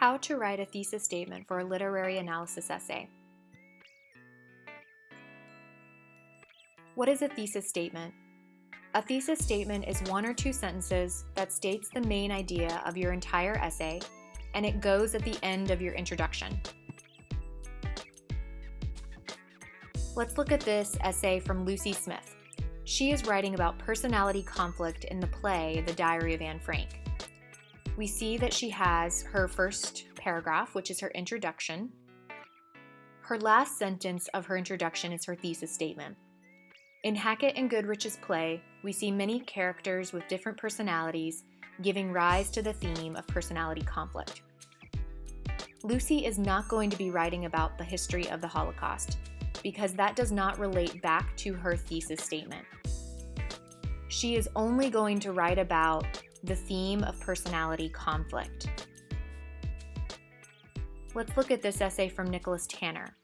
How to write a thesis statement for a literary analysis essay. What is a thesis statement? A thesis statement is one or two sentences that states the main idea of your entire essay, and it goes at the end of your introduction. Let's look at this essay from Lucy Smith. She is writing about personality conflict in the play The Diary of Anne Frank. We see that she has her first paragraph, which is her introduction. Her last sentence of her introduction is her thesis statement. In Hackett and Goodrich's play, we see many characters with different personalities giving rise to the theme of personality conflict. Lucy is not going to be writing about the history of the Holocaust because that does not relate back to her thesis statement. She is only going to write about the theme of personality conflict. Let's look at this essay from Nicholas Tanner.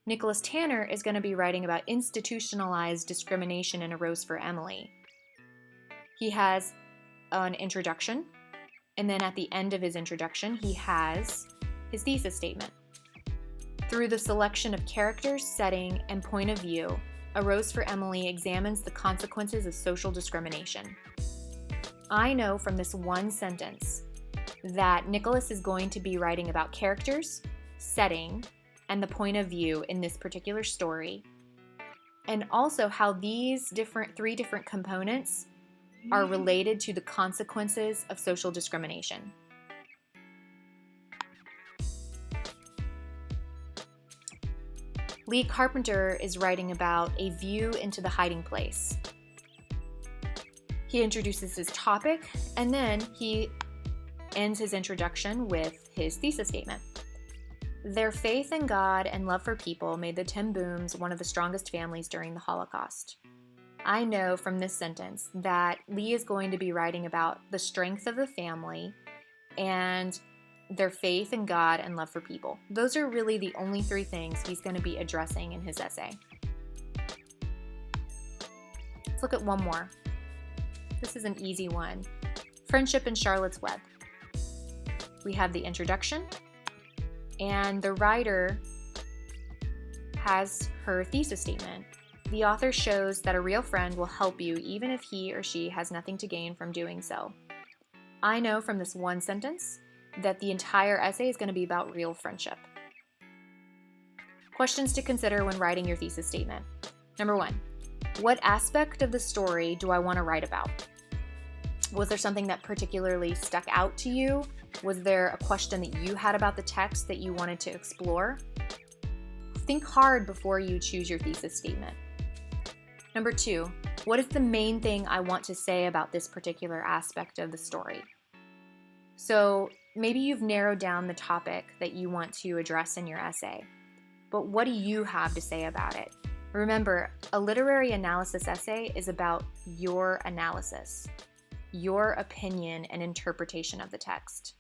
Nicholas Tanner is going to be writing about institutionalized discrimination in A Rose for Emily. He has an introduction, and then at the end of his introduction, he has his thesis statement. Through the selection of characters, setting, and point of view, A Rose for Emily examines the consequences of social discrimination. I know from this one sentence that Nicholas is going to be writing about characters, setting, and the point of view in this particular story, and also how these three different components are related to the consequences of social discrimination. Lee Carpenter is writing about a view into the hiding place. He introduces his topic, and then he ends his introduction with his thesis statement. Their faith in God and love for people made the Ten Booms one of the strongest families during the Holocaust. I know from this sentence that Lee is going to be writing about the strength of the family and their faith in God and love for people. Those are really the only three things he's going to be addressing in his essay. Let's look at one more. This is an easy one. Friendship in Charlotte's Web. We have the introduction, and the writer has her thesis statement. The author shows that a real friend will help you even if he or she has nothing to gain from doing so. I know from this one sentence that the entire essay is going to be about real friendship. Questions to consider when writing your thesis statement. Number 1, what aspect of the story do I want to write about? Was there something that particularly stuck out to you? Was there a question that you had about the text that you wanted to explore? Think hard before you choose your thesis statement. Number 2, what is the main thing I want to say about this particular aspect of the story? So maybe you've narrowed down the topic that you want to address in your essay, but what do you have to say about it? Remember, a literary analysis essay is about your analysis, your opinion and interpretation of the text.